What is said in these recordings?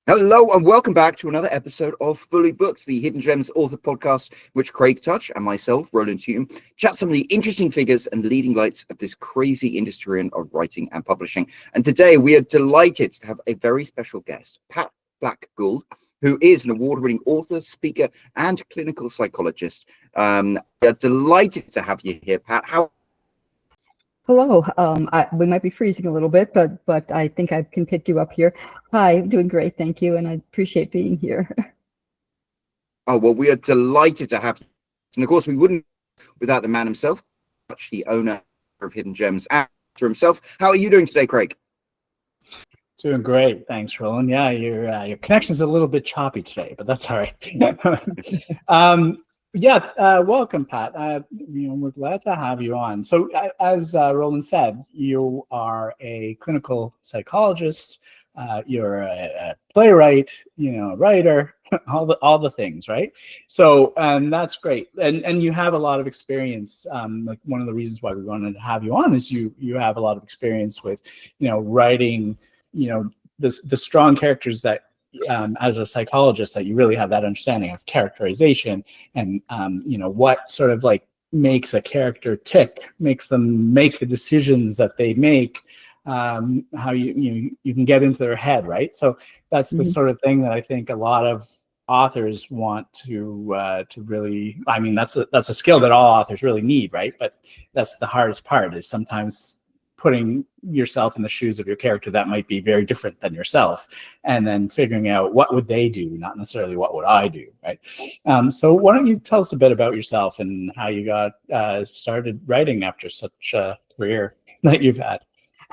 Hello and welcome back to another episode of Fully Booked, the Hidden Gems author podcast, which Craig Touch and myself, Roland Hume, chat some of the interesting figures and leading lights of this crazy industry of writing and publishing. And today we are delighted to have a very special guest, Pat Black-Gould, who is an award-winning author, speaker, and clinical psychologist. We are delighted to have you here, Pat. Hello. We might be freezing a little bit, but I think I can pick you up here. Hi, I'm doing great, thank you, and I appreciate being here. Oh, well, we are delighted to have you. And of course, we wouldn't without the man himself, the owner of Hidden Gems, and for himself. How are you doing today, Craig? Doing great, thanks, Roland. Yeah, your connection's a little bit choppy today, but that's all right. Welcome, Pat. We're glad to have you on. So, as Roland said, you are a clinical psychologist. You're a playwright. A writer. all the things, right? So, that's great. And you have a lot of experience. Like one of the reasons why we wanted to have you on is you have a lot of experience with, writing. The strong characters that. As a psychologist, that you really have that understanding of characterization and what sort of like makes a character tick, makes them make the decisions that they make, how you can get into their head, right? So that's the sort of thing that I think a lot of authors want to really. I mean, that's a skill that all authors really need, right? But that's the hardest part, is sometimes putting yourself in the shoes of your character that might be very different than yourself, and then figuring out what would they do, not necessarily what would I do, right? So why don't you tell us a bit about yourself and how you got started writing after such a career that you've had?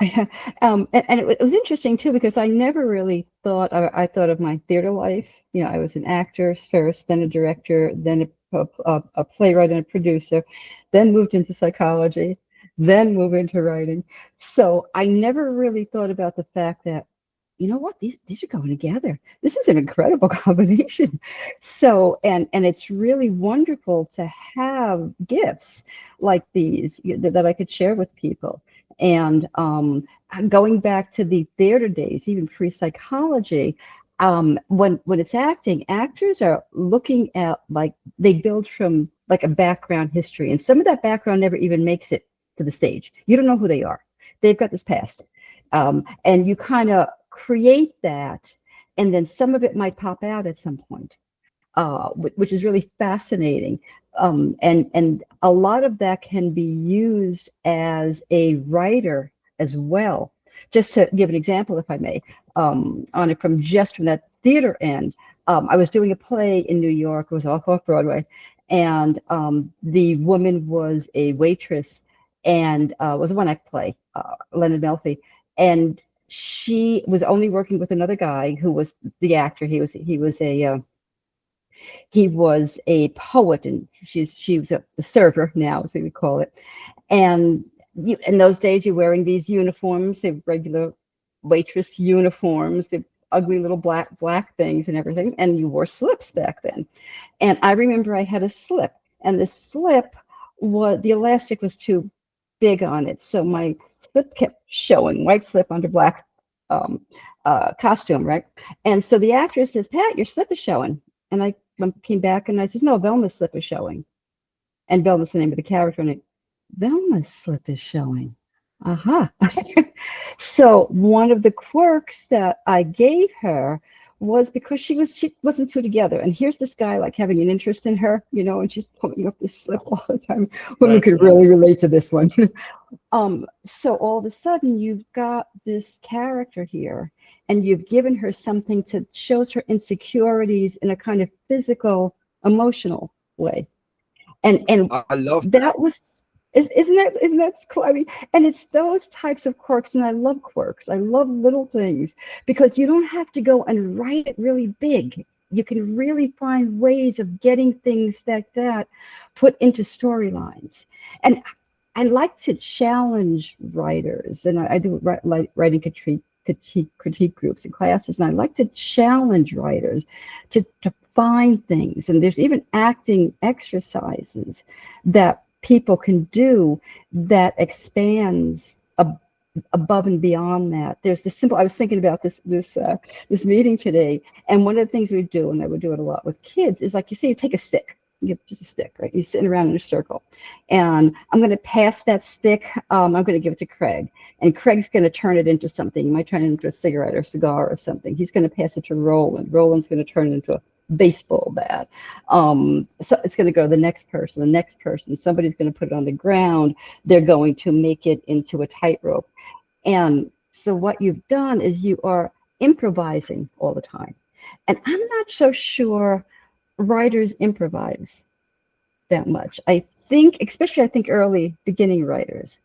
And it was interesting too, because I never really thought, I thought of my theater life. I was an actor first, then a director, then a playwright and a producer, then moved into psychology, then move into writing. So I never really thought about the fact that, these are going together. This is an incredible combination. So, and it's really wonderful to have gifts like these that I could share with people. And going back to the theater days, even pre-psychology, when it's acting, actors are looking at, like, they build from like a background history, and some of that background never even makes it to the stage. You don't know who they are. They've got this past. And you kind of create that, and then some of it might pop out at some point, which is really fascinating. And a lot of that can be used as a writer as well. Just to give an example, if I may, from that theater end, I was doing a play in New York. It was off Broadway, and the woman was a waitress, and was a one-act play, Leonard Melfi, and she was only working with another guy who was the actor. He was a poet, and she was a server now, as we would call it. And in those days, you're wearing these uniforms, the regular waitress uniforms, the ugly little black things and everything, and you wore slips back then. And I remember I had a slip, and the slip the elastic was too big on it, so my slip kept showing, white slip under black costume, right? And so the actress says, "Pat, your slip is showing." And I came back and I says, "No, Velma's slip is showing." And Velma's the name of the character, and Velma's slip is showing. Aha. So one of the quirks that I gave her was, because she wasn't two together, and here's this guy like having an interest in her, and she's pulling up this slip all the time. Women could really relate to this one. So all of a sudden you've got this character here, and you've given her something that shows her insecurities in a kind of physical, emotional way. And I love that. Isn't that cool? I mean, and it's those types of quirks, and I love quirks. I love little things, because you don't have to go and write it really big. You can really find ways of getting things like that put into storylines. And I like to challenge writers, and I do writing critique groups and classes, and I like to challenge writers to find things. And there's even acting exercises that people can do that expands above and beyond that. There's this simple, I was thinking about this meeting today, and one of the things we do, and I would do it a lot with kids, is like, you say, you take a stick, you get just a stick, right? You're sitting around in a circle, and I'm going to pass that stick. I'm going to give it to Craig, and Craig's going to turn it into something. He might turn it into a cigarette or a cigar or something. He's going to pass it to Roland. Roland's going to turn it into a baseball bat. So it's going to go to the next person. Somebody's going to put it on the ground. They're going to make it into a tightrope. And so what you've done is you are improvising all the time. And I'm not so sure writers improvise that much. I think, especially I think early beginning writers,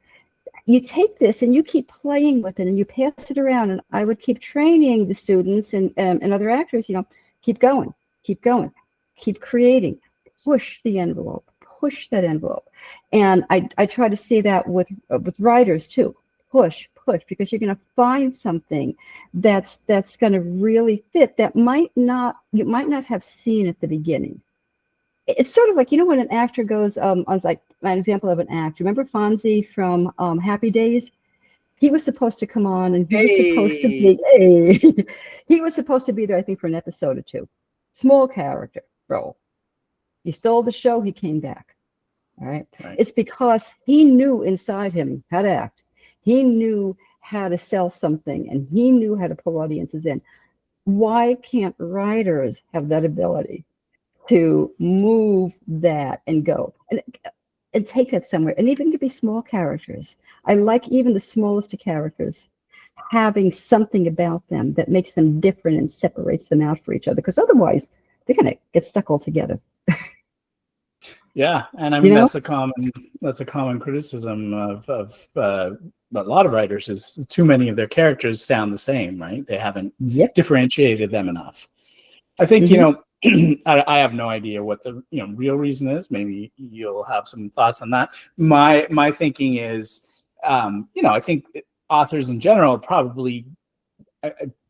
you take this and you keep playing with it and you pass it around. And I would keep training the students and other actors, keep going, keep creating, push the envelope, push that envelope. And I try to see that with writers too. Push, because you're going to find something that's going to really fit that you might not have seen at the beginning. It's sort of like, when an actor goes, I was like, an example of an actor. Remember Fonzie from Happy Days? He was supposed to come on, and he was supposed to be there, I think, for an episode or two. Small character role. He stole the show. He came back. All right. It's because he knew inside him how to act. He knew how to sell something, and he knew how to pull audiences in. Why can't writers have that ability to move that and go and take that somewhere? And even it could be small characters. I like even the smallest of characters having something about them that makes them different and separates them out for each other, because otherwise they're going to get stuck all together. Yeah, and I mean that's a common criticism of a lot of writers, is too many of their characters sound the same, right? They haven't differentiated them enough. I think I have no idea what the real reason is. Maybe you'll have some thoughts on that. My thinking is, I think authors in general probably,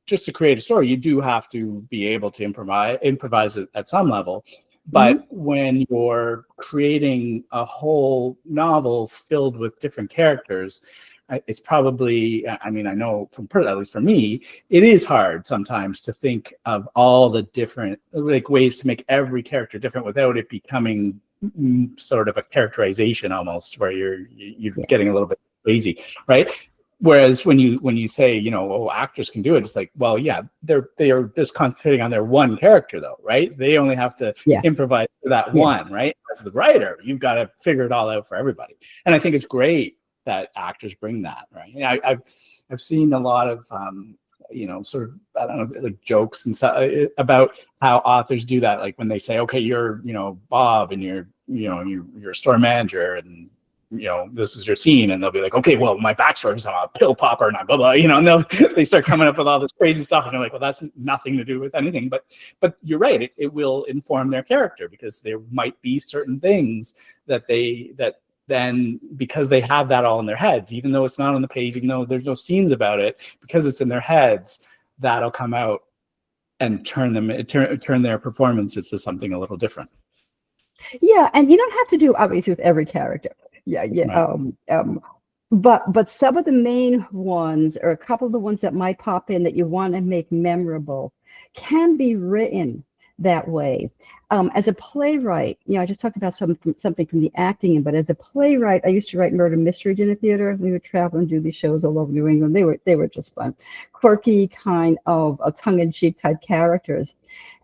just to create a story, you do have to be able to improvise at some level. But when you're creating a whole novel filled with different characters, it's probably, I know at least for me, it is hard sometimes to think of all the different ways to make every character different without it becoming sort of a characterization almost, where you're getting a little bit crazy, right? Whereas when you say, actors can do it, it's like, well, yeah, they are just concentrating on their one character though, right? They only have to improvise for that one, right? As the writer, you've got to figure it all out for everybody. And I think it's great that actors bring that, right? I've seen a lot of sort of, I don't know, like jokes and stuff about how authors do that. Like when they say, okay, you're Bob and you're a store manager and this is your scene, and they'll be like, okay, well, my backstory is I'm a pill popper and blah blah, and they start coming up with all this crazy stuff, and you're like, well, that's nothing to do with anything. But you're right, it will inform their character, because there might be certain things that then, because they have that all in their heads, even though it's not on the page, even though there's no scenes about it, because it's in their heads, that'll come out and turn their performances to something a little different. Yeah, and you don't have to do obviously with every character. Right. But some of the main ones, or a couple of the ones that might pop in that you want to make memorable, can be written that way. As a playwright, I just talked about something from the acting, but as a playwright, I used to write murder mystery dinner theater. We would travel and do these shows all over New England. They were just fun, quirky, kind of a tongue-in-cheek type characters.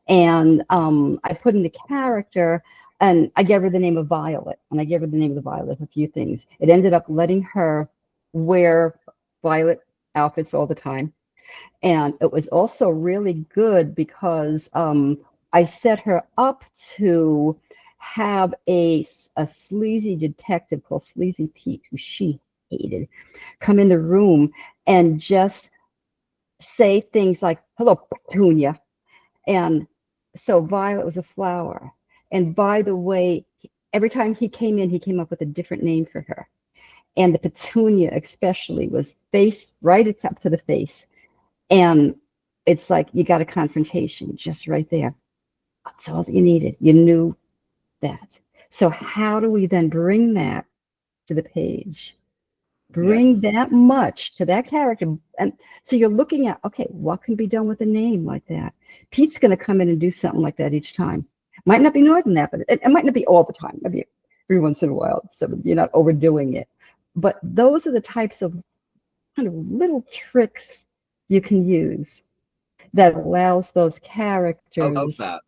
And I put in the character, and I gave her the name of Violet, and I gave her the name of the Violet, a few things. It ended up letting her wear Violet outfits all the time. And it was also really good because I set her up to have a sleazy detective called Sleazy Pete, who she hated, come in the room and just say things like, hello, Petunia. And so Violet was a flower. And by the way, every time he came in, he came up with a different name for her. And the Petunia especially was face right up to the face. And it's like you got a confrontation just right there. That's all that you needed. You knew that. So how do we then bring that to the page? Bring that much to that character. And so you're looking at, okay, what can be done with a name like that? Pete's going to come in and do something like that each time. Might not be more than that, but it might not be all the time. Maybe every once in a while, so you're not overdoing it. But those are the types of kind of little tricks you can use that allows those characters. I love that.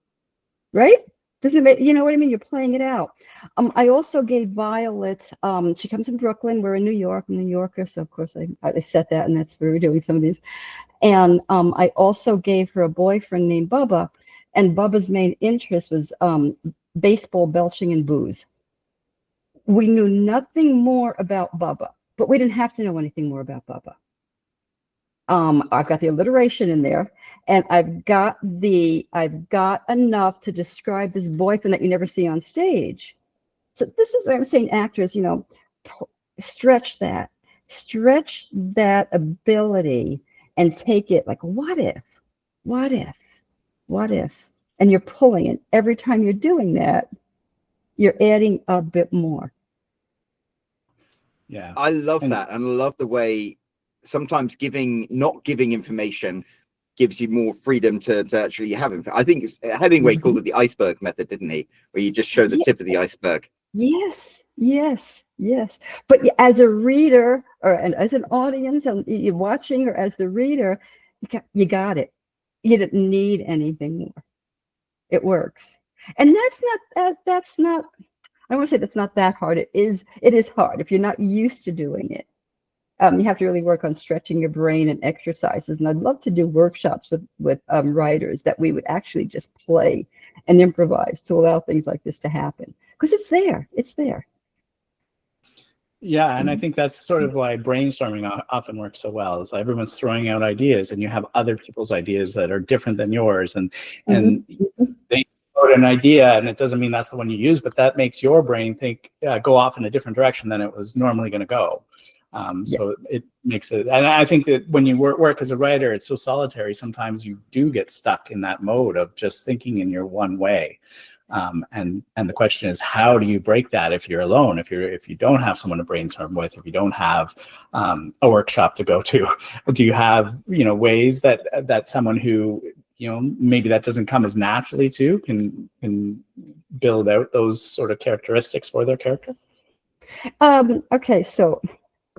Right? Doesn't it make, you know what I mean? You're playing it out. I also gave Violet, she comes from Brooklyn. We're in New York. I'm a New Yorker, so of course I said that, and that's where we're doing some of these. And I also gave her a boyfriend named Bubba, and Bubba's main interest was baseball, belching, and booze. We knew nothing more about Bubba, but we didn't have to know anything more about Bubba. I've got the alliteration in there, and I've got enough to describe this boyfriend that you never see on stage. So this is what I'm saying, actors, you know, stretch that ability and take it like, what if, and you're pulling it. Every time you're doing that, you're adding a bit more. Yeah, I love that, and I love the way sometimes not giving information gives you more freedom to actually have it. I think Hemingway called it the iceberg method, didn't he? Where you just show the tip of the iceberg. Yes. But as a reader and as an audience, and you're watching, or as the reader, you got it. You didn't need anything more. It works. And that's not, I don't want to say that's not that hard. It is hard if you're not used to doing it. You have to really work on stretching your brain and exercises. And I'd love to do workshops with writers that we would actually just play and improvise to allow things like this to happen. Because it's there. Yeah, and I think that's sort of why brainstorming often works so well. Is everyone's throwing out ideas, and you have other people's ideas that are different than yours, and they throw out an idea, and it doesn't mean that's the one you use, but that makes your brain think go off in a different direction than it was normally going to go. So it makes it, and I think that when you work as a writer, it's so solitary. Sometimes you do get stuck in that mode of just thinking in your one way. And the question is, how do you break that if you're alone, if you don't have someone to brainstorm with, if you don't have a workshop to go to? Do you have ways that someone who maybe that doesn't come as naturally to can build out those sort of characteristics for their character? Okay, so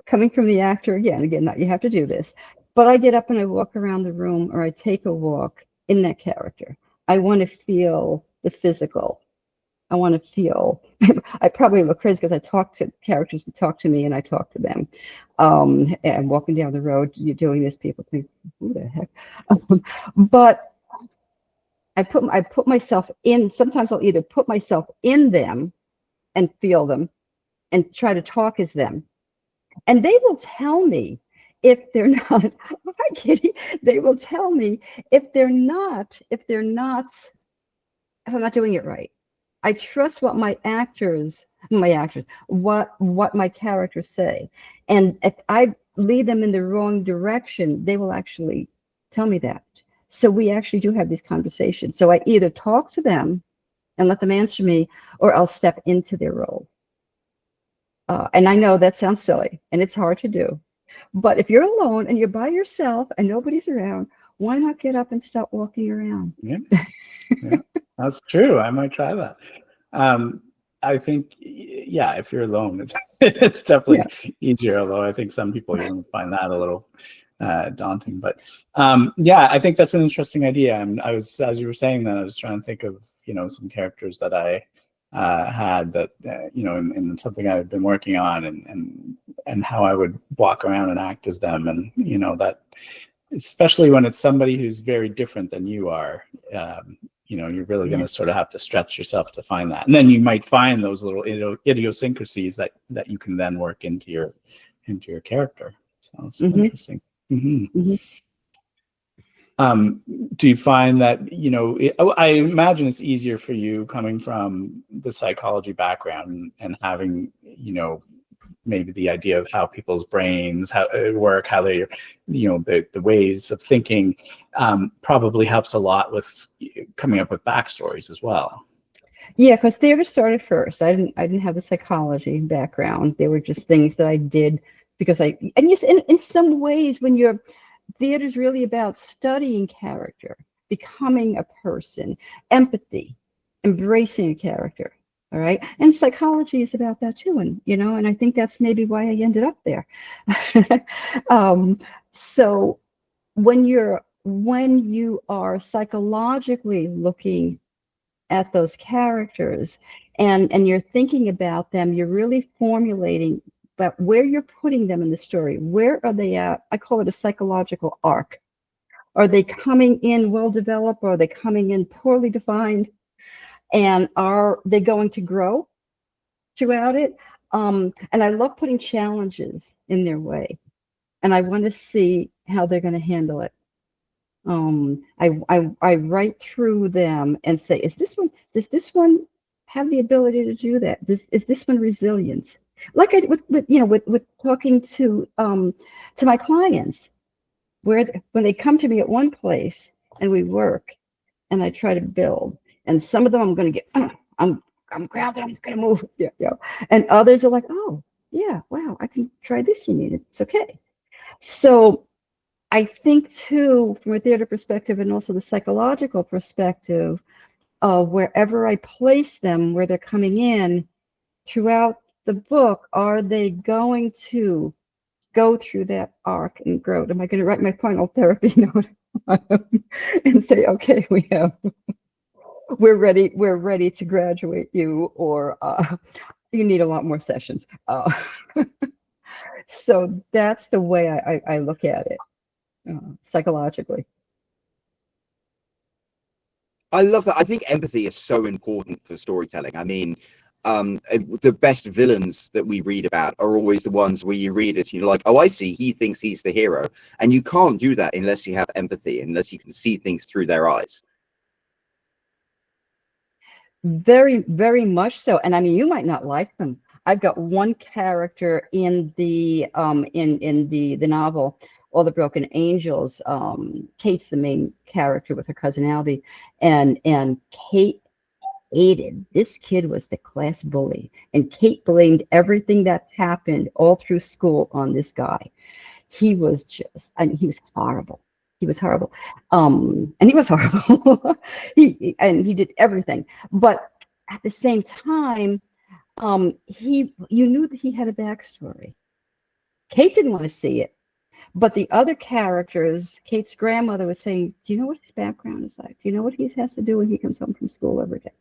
coming from the actor again, not you have to do this, but I get up and I walk around the room, or I take a walk in that character. I want to feel the physical. I want to feel, I probably look crazy because I talk to characters that talk to me and I talk to them. And walking down the road, you're doing this, people think, who the heck? But I put myself in, sometimes I'll either put myself in them and feel them and try to talk as them. And they will tell me if they're not, hi Kitty, they will tell me if I'm not doing it right. I trust what my characters say. And if I lead them in the wrong direction, they will actually tell me that. So we actually do have these conversations. So I either talk to them and let them answer me, or I'll step into their role. And I know that sounds silly and it's hard to do, but if you're alone and you're by yourself and nobody's around, why not get up and start walking around? Yeah, that's true. I might try that. I think, if you're alone, it's definitely easier. Although I think some people even find that a little daunting. But I think that's an interesting idea. And I was, as you were saying that, I was trying to think of some characters that I had that in something I've been working on, and how I would walk around and act as them, and that, especially when it's somebody who's very different than you are, you're really going to sort of have to stretch yourself to find that, and then you might find those little idiosyncrasies that you can then work into your character. So it's interesting. Do you find that, I imagine it's easier for you coming from the psychology background and having, maybe the idea of how people's brains work, how they, the ways of thinking, probably helps a lot with coming up with backstories as well. Yeah, because theater started first. I didn't have the psychology background. They were just things that I did because and yes, in some ways, when you're theater is really about studying character, becoming a person, empathy, embracing a character. All right. And psychology is about that too. And, and I think that's maybe why I ended up there. So when you are psychologically looking at those characters and you're thinking about them, you're really formulating but where you're putting them in the story. Where are they at? I call it a psychological arc. Are they coming in well developed, or are they coming in poorly defined? And are they going to grow throughout it? And I love putting challenges in their way, and I want to see how they're going to handle it. I write through them and say, does this one have the ability to do that? Is this one resilient? Like I with talking to my clients, when they come to me at one place and we work and I try to build, and some of them I'm going to get I'm grounded, I'm going to move, and others are like, oh yeah, wow, I can try this, you need it, it's okay. So I think too, from a theater perspective and also the psychological perspective of wherever I place them, where they're coming in throughout the book, are they going to go through that arc and grow? Am I going to write my final therapy note and say, okay, we're ready to graduate you, or you need a lot more sessions? So that's the way I look at it psychologically. I love that. I think empathy is so important for storytelling. I mean, the best villains that we read about are always the ones where you read it and you're like, oh, I see, he thinks he's the hero. And you can't do that unless you have empathy, unless you can see things through their eyes. Very, very much so. And I mean, you might not like them. I've got one character in the the novel, All the Broken Angels. Kate's the main character with her cousin Albie, and Kate hated this kid, was the class bully, and Kate blamed everything that's happened all through school on this guy. He was just, I mean, he was horrible. He was horrible. And he was horrible. he did everything. But at the same time, you knew that he had a backstory. Kate didn't want to see it. But the other characters, Kate's grandmother was saying, do you know what his background is like? Do you know what he has to do when he comes home from school every day?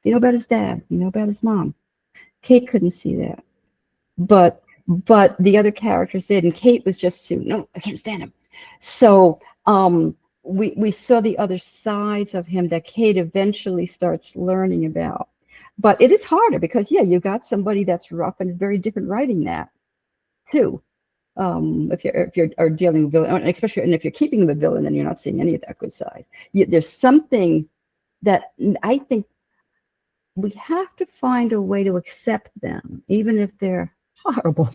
Do you know about his dad? Do you know about his mom? Kate couldn't see that. But the other characters did, and Kate was just too, no, I can't stand him. So we saw the other sides of him that Kate eventually starts learning about. But it is harder because, yeah, you got somebody that's rough, and it's very different writing that too. If you're dealing with villain, especially, and if you're keeping the villain, then you're not seeing any of that good side. There's something that I think we have to find a way to accept them, even if they're horrible.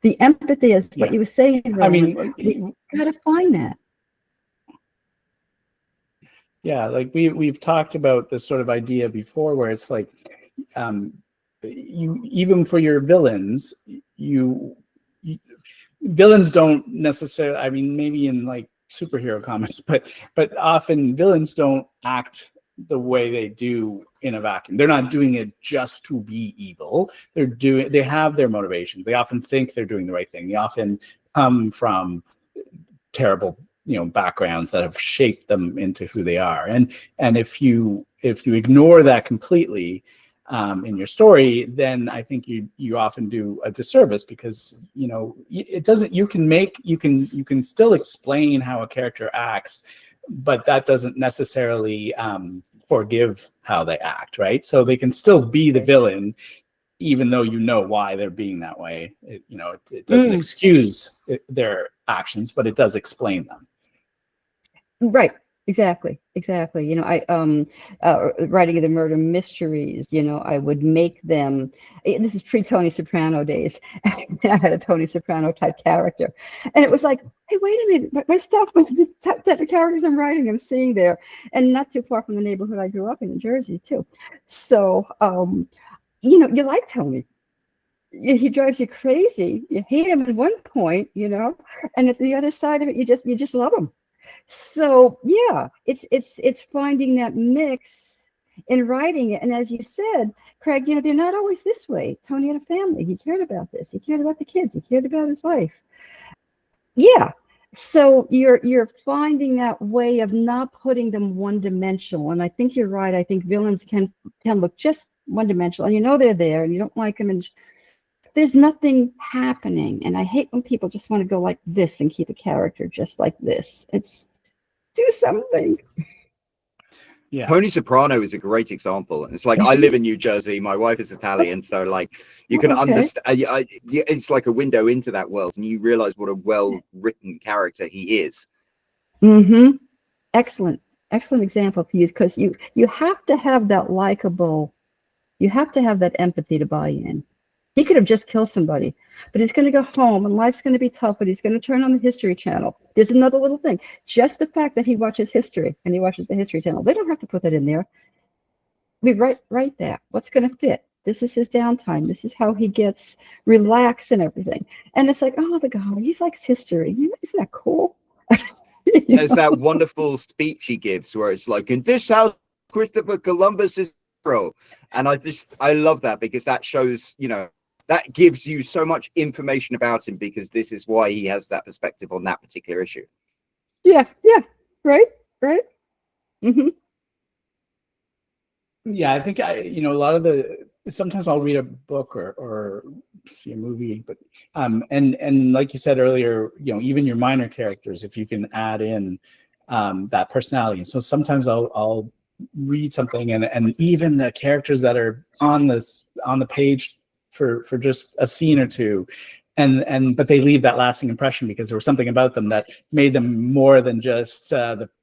The empathy is what you were saying, Roland. I mean, we got to find that. Yeah, like we've talked about this sort of idea before, where it's like, you, even for your villains, villains don't necessarily, I mean, maybe in like superhero comics, but often villains don't act the way they do in a vacuum. They're not doing it just to be evil. They have their motivations. They often think they're doing the right thing. They often come from terrible, backgrounds that have shaped them into who they are. And if you ignore that completely in your story, then I think you often do a disservice, because it doesn't. You can still explain how a character acts, but that doesn't necessarily forgive how they act, right? So they can still be the villain, even though you know why they're being that way. It doesn't excuse their actions, but it does explain them. Right. Exactly. I writing the murder mysteries, I would make them, this is pre-Tony Soprano days. I had a Tony Soprano type character, and it was like, hey, wait a minute, my stuff with the type of characters I'm writing, I'm seeing there, and not too far from the neighborhood I grew up in Jersey too. So you like Tony. he drives you crazy. You hate him at one point, and at the other side of it, you just love him. So yeah, it's finding that mix in writing it. And as you said, Craig, they're not always this way. Tony had a family. He cared about this. He cared about the kids. He cared about his wife. Yeah. So you're finding that way of not putting them one dimensional. And I think you're right. I think villains can look just one dimensional, and they're there, and you don't like them, and there's nothing happening. And I hate when people just want to go like this and keep a character just like this. It's do something. Yeah. Tony Soprano is a great example. And it's like, I live in New Jersey. My wife is Italian. So like you can understand, it's like a window into that world, and you realize what a well-written character he is. Mm-hmm. Excellent example for you, because you have to have that likable, you have to have that empathy to buy in. He could have just killed somebody, but he's going to go home, and life's going to be tough, but he's going to turn on the History Channel. There's another little thing. Just the fact that he watches history, and he watches the History Channel, they don't have to put that in there. We write that. What's going to fit? This is his downtime. This is how he gets relaxed and everything. And it's like, oh, the guy, he likes history. Isn't that cool? There's that wonderful speech he gives where it's like, in this house, Christopher Columbus is hero. And I love that, because that shows, that gives you so much information about him, because this is why he has that perspective on that particular issue. Yeah. Right. Mm-hmm. Yeah, I think a lot of sometimes I'll read a book or see a movie, but and like you said earlier, even your minor characters, if you can add in that personality. So sometimes I'll read something, and even the characters that are on the page for just a scene or two, but they leave that lasting impression because there was something about them that made them more than just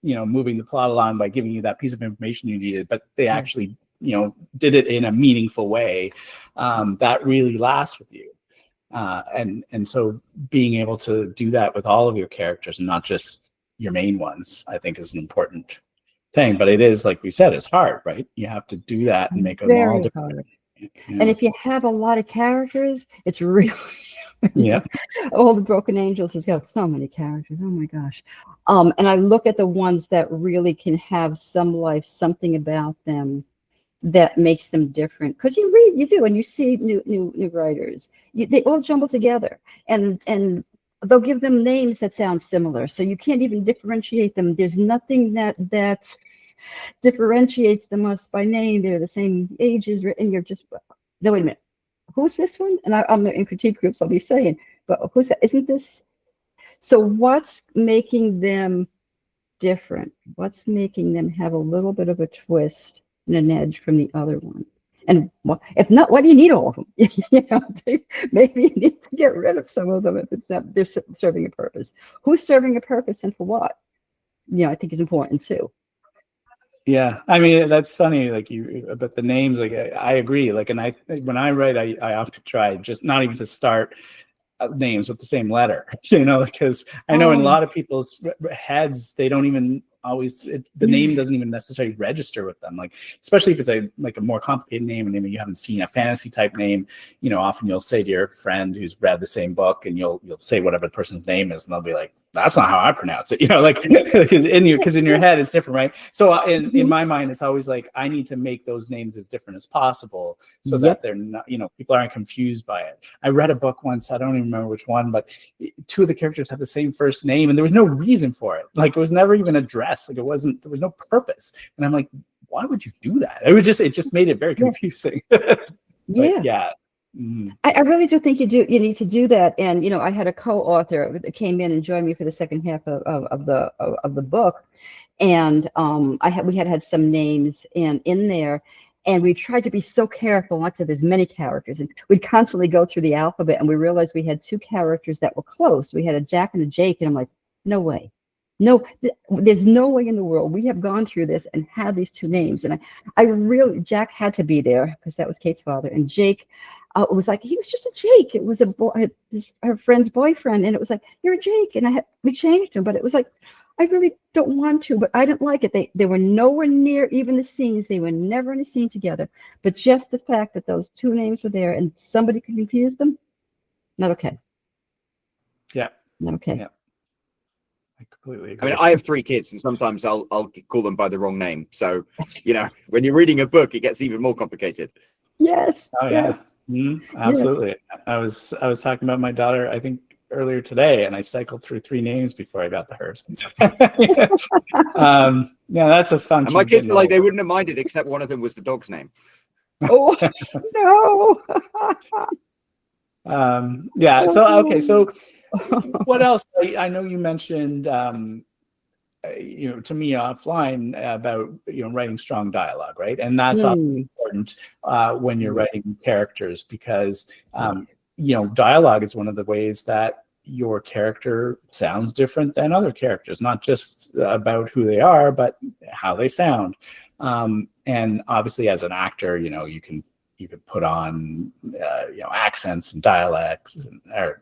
moving the plot along by giving you that piece of information you needed, but they actually did it in a meaningful way that really lasts with you. And so being able to do that with all of your characters and not just your main ones, I think is an important thing. But it is, like we said, it's hard, right? You have to do that and make them all different. Hard. And if you have a lot of characters, it's really all the Broken Angels has got so many characters. Oh my gosh. And I look at the ones that really can have some life, something about them that makes them different. Because you do, and you see new writers. They all jumble together, and they'll give them names that sound similar, so you can't even differentiate them. There's nothing that differentiates them us by name. They're the same ages, and you're just, no, wait a minute, who's this one? And I'm in critique groups, I'll be saying, but who's that? Isn't this? So what's making them different? What's making them have a little bit of a twist and an edge from the other one? And if not, why do you need all of them? Maybe you need to get rid of some of them if it's not, they're serving a purpose. Who's serving a purpose and for what? I think is important too. Yeah, I mean, that's funny, like but the names, like I agree. Like, and when I write, I often try just not even to start names with the same letter, because I know in a lot of people's heads, they don't even always, the name doesn't even necessarily register with them. Like, especially if it's a more complicated name, and maybe you haven't seen a fantasy type name, often you'll say to your friend who's read the same book, and you'll say whatever the person's name is, and they'll be like, that's not how I pronounce it, because in your head it's different, right? So in my mind, it's always like, I need to make those names as different as possible so that they're not, people aren't confused by it. I read a book once, I don't even remember which one, but two of the characters have the same first name, and there was no reason for it. Like, it was never even addressed. Like, there was no purpose. And I'm like, why would you do that? It just made it very confusing. Yeah. Mm-hmm. I really do think you need to do that. And I had a co-author that came in and joined me for the second half of the book, and we had some names in there, and we tried to be so careful not to. There's many characters, and we'd constantly go through the alphabet, and we realized we had two characters that were close. We had a Jack and a Jake, and I'm like, no way. No, there's no way in the world. We have gone through this and had these two names. And I really, Jack had to be there because that was Kate's father. And Jake was like, he was just a Jake. It was her friend's boyfriend. And it was like, you're a Jake. And we changed him. But it was like, I really don't want to, but I didn't like it. They were nowhere near even the scenes. They were never in a scene together. But just the fact that those two names were there and somebody could confuse them, not okay. Yeah. Not okay. Yeah. I completely I agree. mean, I have 3 kids, and sometimes I'll call them by the wrong name. So, you know, when you're reading a book, it gets even more complicated. Yes. Oh yes. yeah. Absolutely. Yes. I was talking about my daughter, I think earlier today, and I cycled through 3 names before I got to hers. Yeah, that's a function. And my kids are like, they wouldn't have minded, except one of them was the dog's name. Oh no. Yeah. So okay. So what else? I know you mentioned, to me offline about writing strong dialogue, right? And that's important when you're writing characters, because dialogue is one of the ways that your character sounds different than other characters, not just about who they are, but how they sound. And obviously, as an actor, you can put on accents and dialects,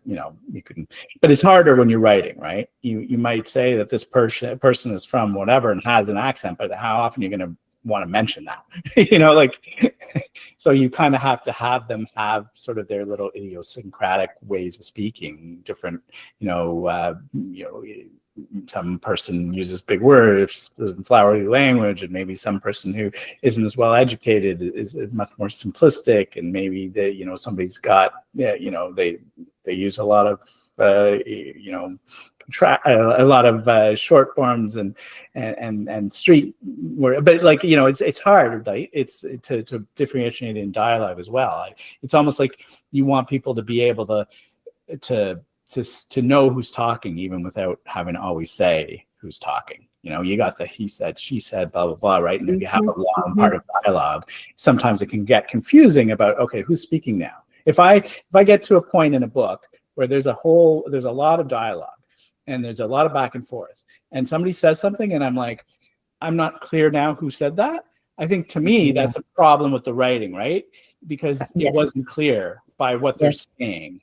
you can, but it's harder when you're writing, right? You might say that this person is from whatever and has an accent, but how often are you going to want to mention that? So you kind of have to have them have sort of their little idiosyncratic ways of speaking, different, some person uses big words, flowery language, and maybe some person who isn't as well educated is much more simplistic, and maybe somebody's got they use a lot of a lot of short forms and street word, but it's hard, right? It's to differentiate in dialogue as well. It's almost like you want people to be able to know who's talking, even without having to always say who's talking. You got the he said, she said, blah, blah, blah, right? And if you have a long part of dialogue, sometimes it can get confusing about, okay, who's speaking now? If I get to a point in a book where there's a lot of dialogue and there's a lot of back and forth, and somebody says something and I'm like, I'm not clear now who said that. I think to me, that's a problem with the writing, right? Because it wasn't clear by what they're saying.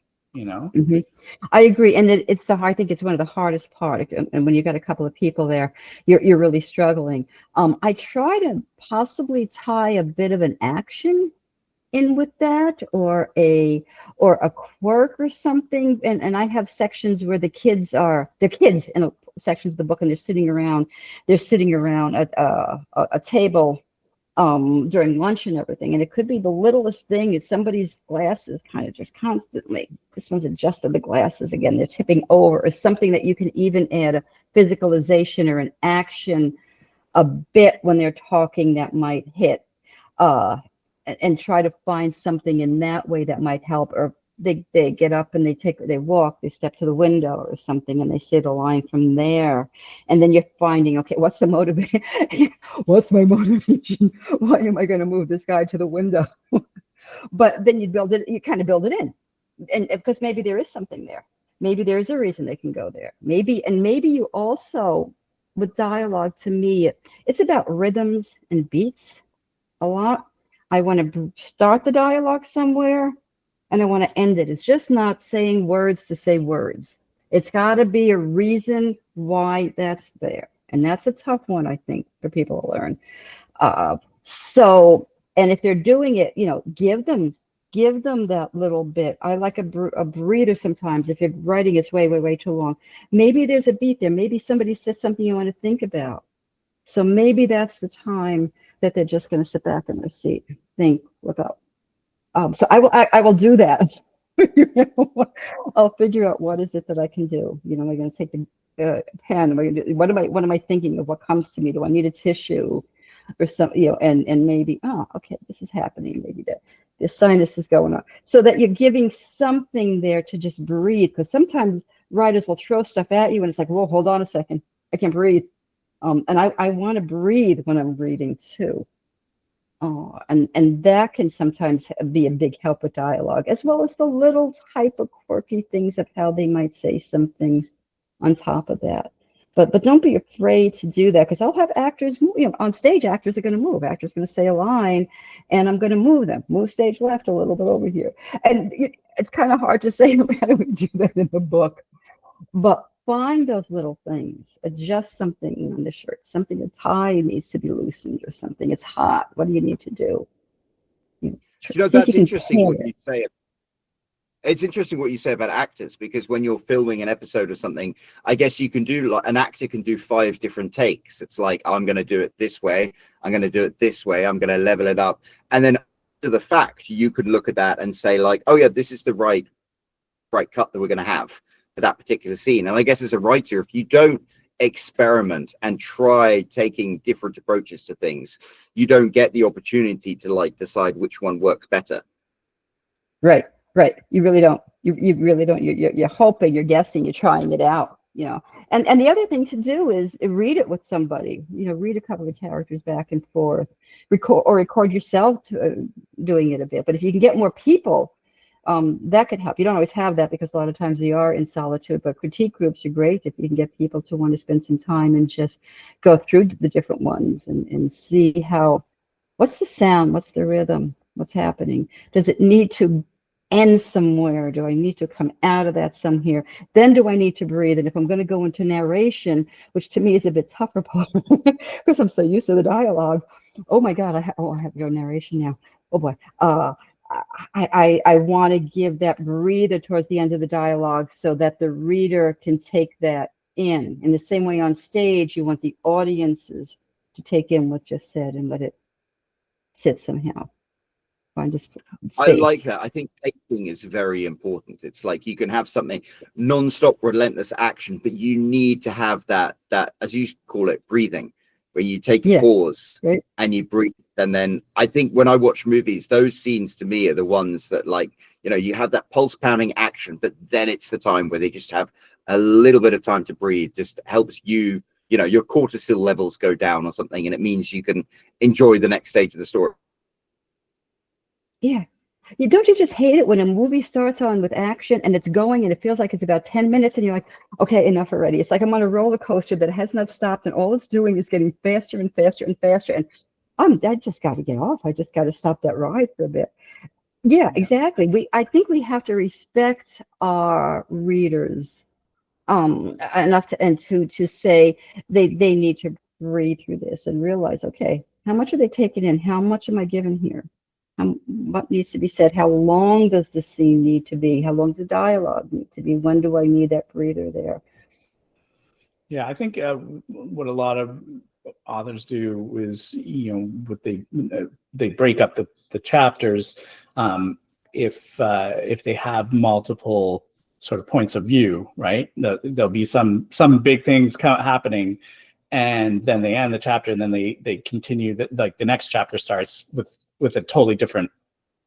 I agree, and I think it's one of the hardest part. And when you got a couple of people there, you're really struggling. I try to possibly tie a bit of an action in with that, or a quirk or something. And I have sections where they're kids in sections of the book, and they're sitting around at a table during lunch and everything, and it could be the littlest thing is somebody's glasses kind of just constantly, this one's adjusted the glasses again, they're tipping over, or something that you can even add a physicalization or an action a bit when they're talking that might hit, and try to find something in that way that might help. Or they get up and they walk, they step to the window or something, and they say the line from there. And then you're finding, okay, what's the motivation? What's my motivation? Why am I going to move this guy to the window? But then you kind of build it in. And because maybe there is something there. Maybe there's a reason they can go there. Maybe you also, with dialogue, to me, it's about rhythms and beats a lot. I want to start the dialogue somewhere, and I want to end it. It's just not saying words to say words. It's got to be a reason why that's there. And that's a tough one, I think, for people to learn. And if they're doing it, give them that little bit. I like a breather sometimes. If you're writing, it's way too long. Maybe there's a beat there. Maybe somebody says something you want to think about. So maybe that's the time that they're just going to sit back in their seat, think, look up. So I will do that. I'll figure out what is it that I can do. Am I going to take the pen? Am I going to do, what am I thinking of? What comes to me? Do I need a tissue or something? And maybe, okay, this is happening. Maybe the sinus is going on. So that you're giving something there to just breathe. Because sometimes writers will throw stuff at you and it's like, whoa, hold on a second. I can't breathe. And I want to breathe when I'm reading too. And that can sometimes be a big help with dialogue, as well as the little type of quirky things of how they might say something on top of that. But don't be afraid to do that, because I'll have actors, on stage, actors are going to move. Actors are going to say a line, and I'm going to move them. Move stage left a little bit over here. And it's kind of hard to say, how do we do that in the book? But find those little things. Adjust something on the shirt. Something, the tie needs to be loosened or something. It's hot. What do you need to do? You know, See if that's you can interesting pin what it. you say. It's interesting what you say about actors, because when you're filming an episode or something, I guess you can do, like, an actor can do 5 different takes. It's like, I'm going to do it this way. I'm going to do it this way. I'm going to level it up. And then to the fact, you could look at that and say, like, oh yeah, this is the right cut that we're going to have for that particular scene. And I guess as a writer, if you don't experiment and try taking different approaches to things, you don't get the opportunity to, like, decide which one works better. Right. You really don't. You really don't. You're hoping, you're guessing, you're trying it out. And the other thing to do is read it with somebody. Read a couple of characters back and forth, record yourself doing it a bit. But if you can get more people, that could help. You don't always have that, because a lot of times they are in solitude. But critique groups are great if you can get people to want to spend some time and just go through the different ones and see what's the sound, what's the rhythm, what's happening. Does it need to end somewhere? Do I need to come out of that some here? Then do I need to breathe? And if I'm going to go into narration, which to me is a bit tougher part, because I'm so used to the dialogue. Oh my God, I have to go narration now. Oh boy. I want to give that breather towards the end of the dialogue so that the reader can take that in. In the same way on stage, you want the audiences to take in what's just said and let it sit somehow. Find a space. I like that. I think pacing is very important. It's like you can have something non-stop, relentless action, but you need to have that, as you call it, breathing, where you take a pause, right, and you breathe. And then I think when I watch movies, those scenes to me are the ones that, like, you have that pulse pounding action, but then it's the time where they just have a little bit of time to breathe. Just helps you, your cortisol levels go down or something, and it means you can enjoy the next stage of the story. Yeah. Don't you just hate it when a movie starts on with action and it's going and it feels like it's about 10 minutes and you're like, okay, enough already. It's like I'm on a roller coaster that has not stopped, and all it's doing is getting faster and faster and faster. And I just got to get off. I just got to stop that ride for a bit. Yeah, exactly. I think we have to respect our readers enough to say they need to breathe through this and realize, okay, how much are they taking in? How much am I giving here? What needs to be said? How long does the scene need to be? How long does the dialogue need to be? When do I need that breather there? Yeah, I think what a lot of authors do is, what they break up the chapters. If they have multiple sort of points of view, right? There'll be some big things happening, and then they end the chapter, and then they continue. Like the next chapter starts with a totally different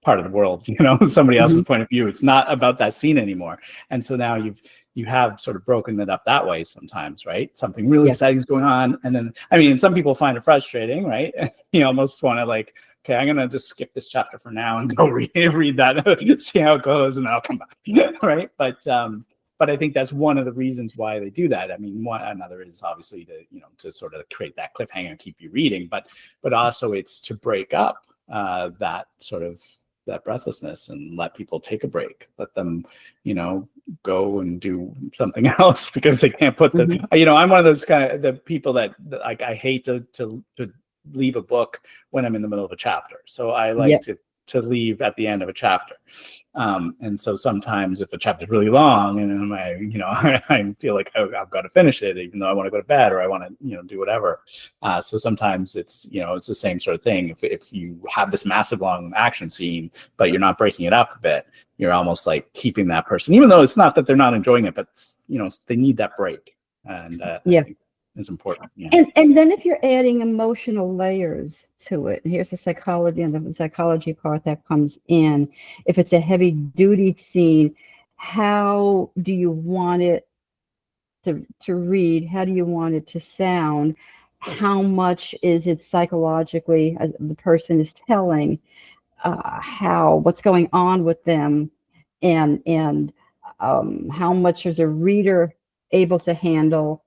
part of the world, somebody else's point of view. It's not about that scene anymore. And so now you have sort of broken it up that way sometimes, right? Something really exciting is going on. And then, some people find it frustrating, right? You almost want to, like, okay, I'm going to just skip this chapter for now and go read that, see how it goes, and then I'll come back, right? But I think that's one of the reasons why they do that. Another is obviously to sort of create that cliffhanger and keep you reading, but also it's to break up that breathlessness and let people take a break, let them, go and do something else because they can't put the, I'm one of those kind of the people that like, I hate to leave a book when I'm in the middle of a chapter. So I like to leave at the end of a chapter. And so sometimes if a chapter is really long and I feel like I've got to finish it, even though I want to go to bed or I want to, do whatever. So sometimes it's the same sort of thing. If you have this massive long action scene, but you're not breaking it up a bit, you're almost like keeping that person, even though it's not that they're not enjoying it, but they need that break. And I think it's important. And then if you're adding emotional layers to it, and here's the psychology and the psychology part that comes in. If it's a heavy duty scene, how do you want it to read? How do you want it to sound? How much is it psychologically, as the person is telling, what's going on with them, and how much is a reader able to handle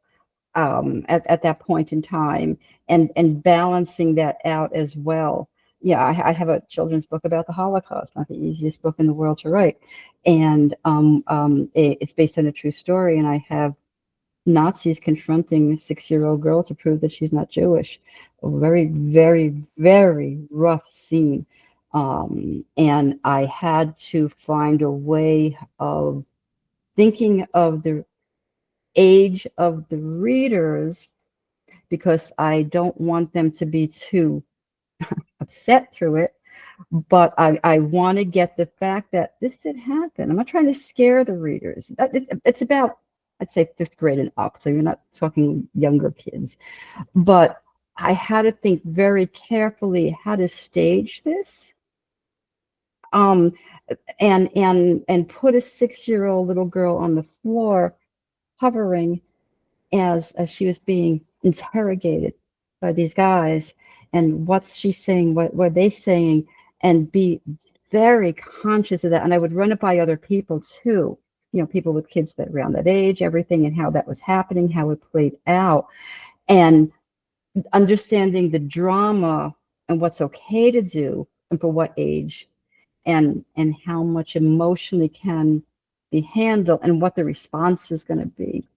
at that point in time, and balancing that out as well. I have a children's book about the Holocaust, not the easiest book in the world to write, and it's based on a true story, and I have Nazis confronting a 6-year-old girl to prove that she's not Jewish. A very, very, very rough scene. And I had to find a way of thinking of the age of the readers, because I don't want them to be too upset through it. But I want to get the fact that this did happen. I'm not trying to scare the readers. It's about, I'd say, 5th grade and up, so you're not talking younger kids. But I had to think very carefully how to stage this, and put a 6-year-old little girl on the floor, hovering as she was being interrogated by these guys, and what's she saying, what were they saying, and be very conscious of that. And I would run it by other people too, people with kids that around that age, everything, and how that was happening, how it played out, and understanding the drama and what's okay to do and for what age, and how much emotionally can be handled, and what the response is going to be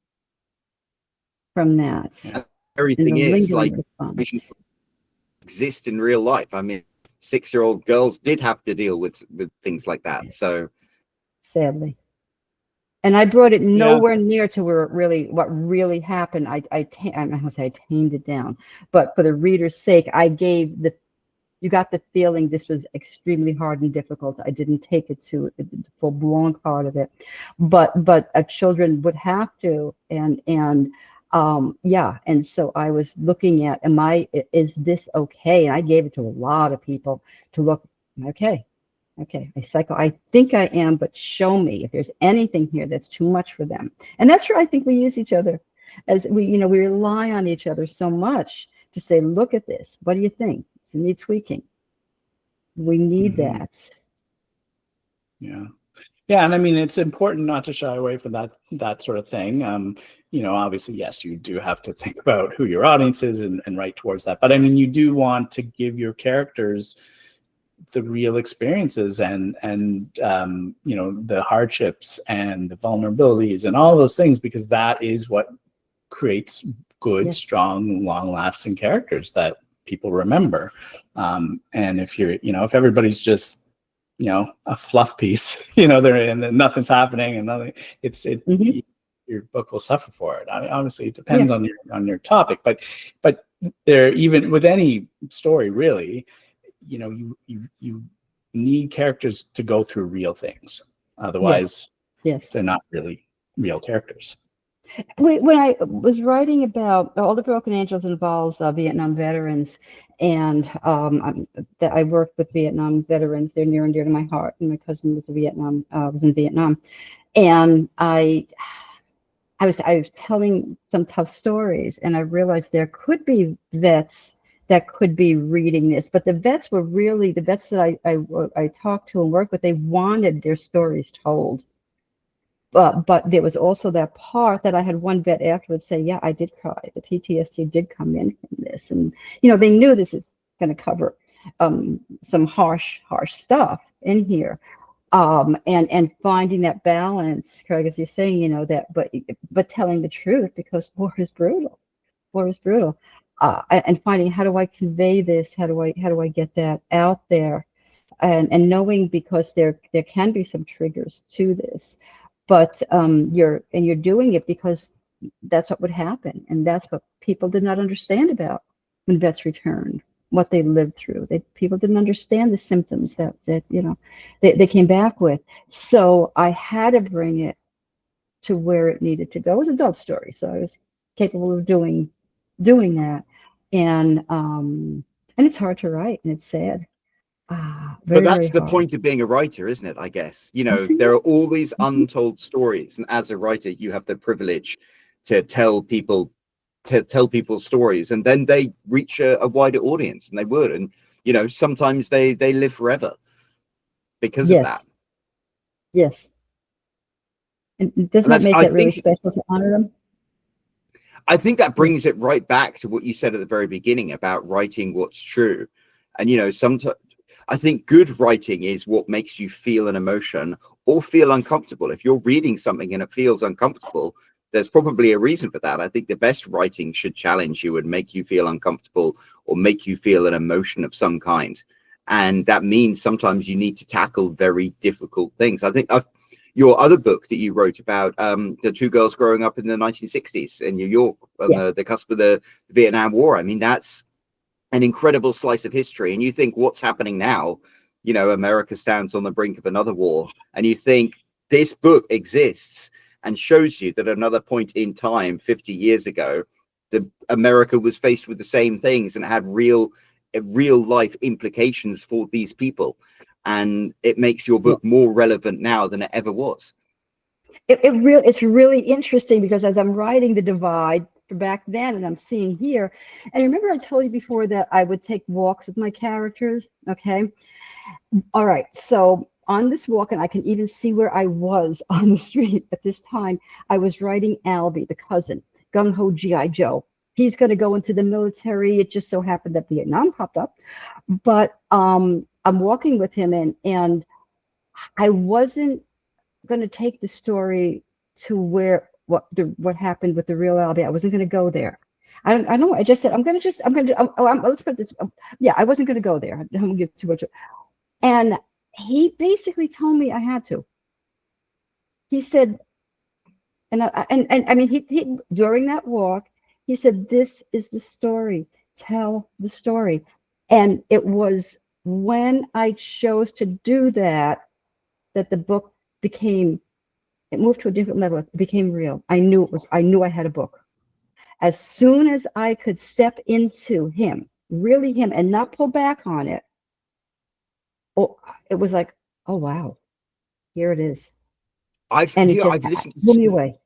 from that. Yeah. Everything is like exist in real life. I mean, 6-year-old girls did have to deal with things like that. So sadly, and I brought it nowhere near to where what really happened. I tamed it down, but for the reader's sake, I gave you got the feeling this was extremely hard and difficult. I didn't take it to the full-blown part of it, but children would have to, and so I was looking at, is this okay? And I gave it to a lot of people to look. Okay, I think I am, but show me if there's anything here that's too much for them. And that's where I think we use each other, as we rely on each other so much to say, look at this. What do you think? Does it need tweaking? We need that. Yeah. And I mean, it's important not to shy away from that sort of thing. Obviously, yes, you do have to think about who your audience is and write towards that. But I mean, you do want to give your characters the real experiences and the hardships and the vulnerabilities and all those things, because that is what creates good, strong, long-lasting characters that people remember. And if if everybody's just a fluff piece, they're in and nothing's happening and nothing, your book will suffer for it. I mean, obviously it depends on your topic, but there, even with any story really, you need characters to go through real things. Otherwise, they're not really real characters. When I was writing about All the Broken Angels involves Vietnam veterans, and I worked with Vietnam veterans. They're near and dear to my heart. And my cousin was in Vietnam, and I was telling some tough stories, and I realized there could be vets that could be reading this, but the vets were really the vets that I talked to and worked with. They wanted their stories told. But there was also that part that I had one vet afterwards say, yeah, I did cry. The PTSD did come in from this. And, they knew this is going to cover some harsh stuff in here. And finding that balance, Craig, as you're saying, that, but telling the truth, because war is brutal. And finding, how do I convey this? How do I get that out there? And knowing, because there can be some triggers to this. But you're doing it because that's what would happen, and that's what people did not understand about when vets returned, what they lived through. People didn't understand the symptoms that they came back with. So I had to bring it to where it needed to go. It was an adult story, so I was capable of doing that, and it's hard to write, and it's sad. But that's the point of being a writer, isn't it? I guess, there are all these untold stories, and as a writer, you have the privilege to tell people's stories, and then they reach a wider audience, and they would, and sometimes they live forever because of that. Yes. And doesn't that make it really special to honor them? I think that brings it right back to what you said at the very beginning about writing what's true. And sometimes I think good writing is what makes you feel an emotion or feel uncomfortable. If you're reading something and it feels uncomfortable, there's probably a reason for that. I think the best writing should challenge you and make you feel uncomfortable or make you feel an emotion of some kind. And that means sometimes you need to tackle very difficult things. I think your other book that you wrote about the two girls growing up in the 1960s in New York on the cusp of the Vietnam War. I mean, that's an incredible slice of history. And you think, what's happening now? You know, America stands on the brink of another war. And you think this book exists and shows you that at another point in time, 50 years ago, America was faced with the same things and had real life implications for these people. And it makes your book more relevant now than it ever was. It's really interesting because as I'm writing The Divide back then and I'm seeing here, and remember I told you before that I would take walks with my characters. Okay. All right. So on this walk, and I can even see where I was on the street at this time, I was writing Albie, the cousin, gung-ho G.I. Joe. He's going to go into the military. It just so happened that Vietnam popped up. But I'm walking with him, and I wasn't going to take the story to where what happened with the real Albie. I wasn't going to go there. I don't know. I just said let's put this. Yeah, I wasn't going to go there. I don't want to give too much. And he basically told me I had to. He said, and I mean, he during that walk, he said, "This is the story. Tell the story." And it was when I chose to do that the book it moved to a different level. It became real. I knew I had a book. As soon as I could step into him, really him, and not pull back on it, it was like, oh wow, here it is. I've listened blew me away.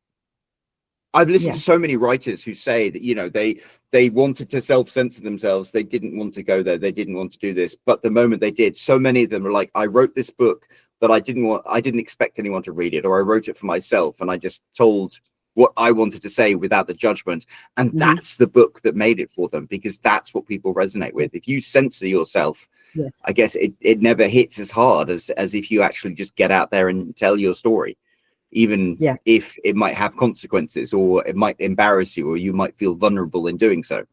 I've listened to so many writers who say that, you know, they wanted to self-censor themselves. They didn't want to go there. They didn't want to do this. But the moment they did, so many of them were like, I wrote this book, but I didn't expect anyone to read it, or I wrote it for myself and I just told what I wanted to say without the judgment. And that's the book that made it for them, because that's what people resonate with. If you censor yourself, I guess it never hits as hard as if you actually just get out there and tell your story. Even if it might have consequences, or it might embarrass you, or you might feel vulnerable in doing so.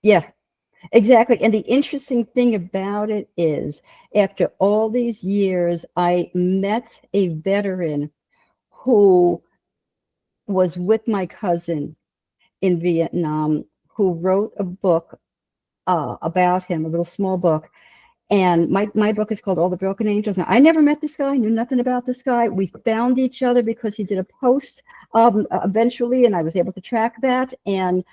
Yeah, exactly. And the interesting thing about it is, after all these years, I met a veteran who was with my cousin in Vietnam, who wrote a book about him, a little small book. And my book is called All the Broken Angels. Now, I never met this guy, knew nothing about this guy. We found each other because he did a post eventually, and I was able to track that. And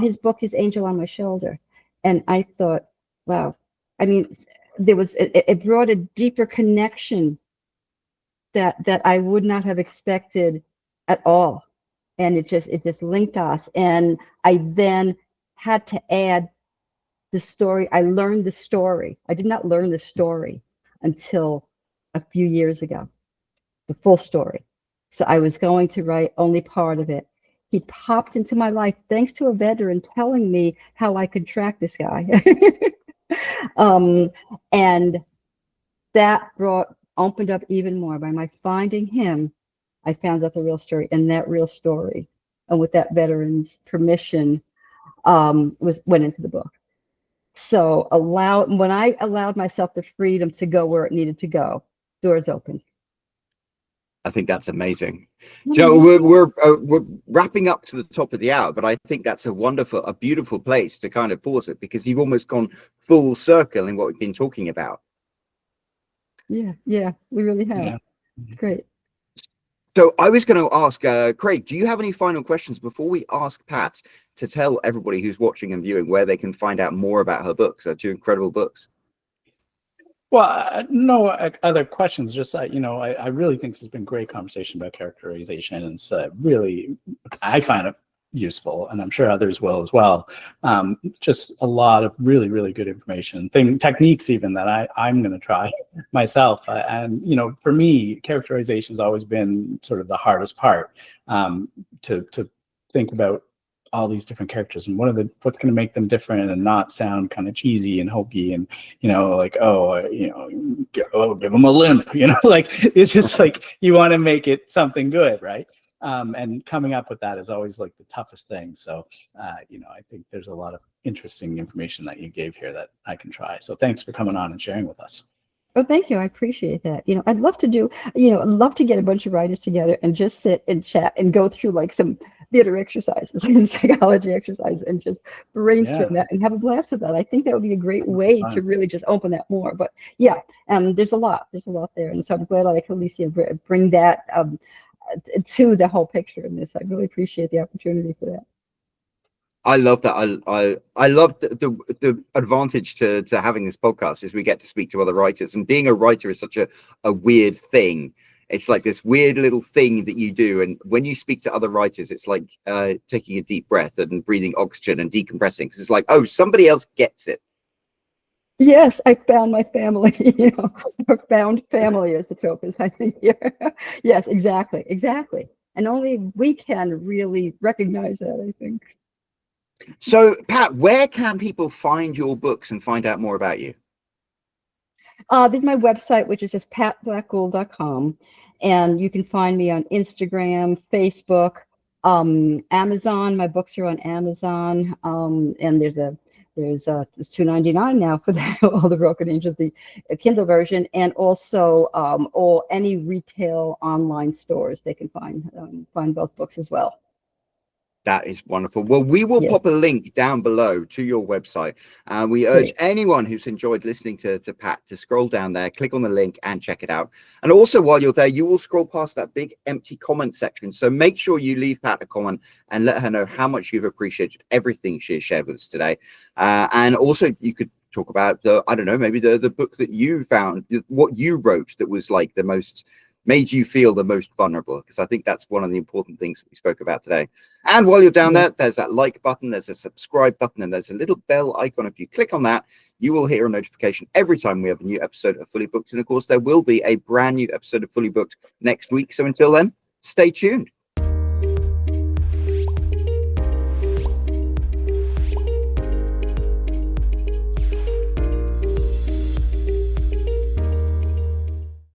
his book is Angel on My Shoulder. And I thought, wow, I mean, it brought a deeper connection that I would not have expected at all. And it just linked us. And I then had to add the story. I learned the story. I did not learn the story until a few years ago, the full story. So I was going to write only part of it. He popped into my life thanks to a veteran telling me how I could track this guy. And that opened up even more. By my finding him, I found out the real story, and that real story, and with that veteran's permission, went into the book. So when I allowed myself the freedom to go where it needed to go, doors opened. I think that's amazing. Joe, we're wrapping up to the top of the hour, but I think that's a beautiful place to kind of pause it, because you've almost gone full circle in what we've been talking about. Yeah, we really have. Yeah. Great. So I was going to ask, Craig, do you have any final questions before we ask Pat to tell everybody who's watching and viewing where they can find out more about her books, her two incredible books? Well, no other questions. Just, I really think this has been a great conversation about characterization. And so really, I find it useful, and I'm sure others will as well. Just a lot of really, really good information, techniques even that I'm going to try myself. And, for me, characterization has always been sort of the hardest part, to think about all these different characters and what's going to make them different and not sound kind of cheesy and hokey and, give them a limp, like, it's just like, you want to make it something good. Right. And coming up with that is always like the toughest thing. So, I think there's a lot of interesting information that you gave here that I can try. So thanks for coming on and sharing with us. Oh, thank you. I appreciate that. I'd love to do, I'd love to get a bunch of writers together and just sit and chat and go through like some theater exercises and psychology exercises and just brainstorm that and have a blast with that. I think that would be a great way to really just open that more. But yeah, there's a lot there. And so I'm glad I could at least bring that to the whole picture in this. I really appreciate the opportunity for that. I love that. I love the advantage to having this podcast is we get to speak to other writers, and being a writer is such a weird thing. It's like this weird little thing that you do, and when you speak to other writers, it's like taking a deep breath and breathing oxygen and decompressing, because it's like, oh, somebody else gets it. Yes, I found my family, or found family as the trope is, I think. Yes, exactly. And only we can really recognize that, I think. So, Pat, where can people find your books and find out more about you? This is my website, which is just patblackgould.com. And you can find me on Instagram, Facebook, Amazon. My books are on Amazon. And there's it's $2.99 now for all the Broken Angels, the Kindle version, and also any retail online stores. They can find both books as well. That is wonderful. Well, we will pop a link down below to your website. We urge anyone who's enjoyed listening to Pat to scroll down there, click on the link and check it out. And also while you're there, you will scroll past that big empty comment section. So make sure you leave Pat a comment and let her know how much you've appreciated everything she has shared with us today. And also you could talk about maybe the book that you found, what you wrote that was like the most made you feel the most vulnerable, because I think that's one of the important things that we spoke about today. And while you're down there, there's that like button, there's a subscribe button, and there's a little bell icon. If you click on that, you will hear a notification every time we have a new episode of Fully Booked. And of course, there will be a brand new episode of Fully Booked next week. So until then, stay tuned.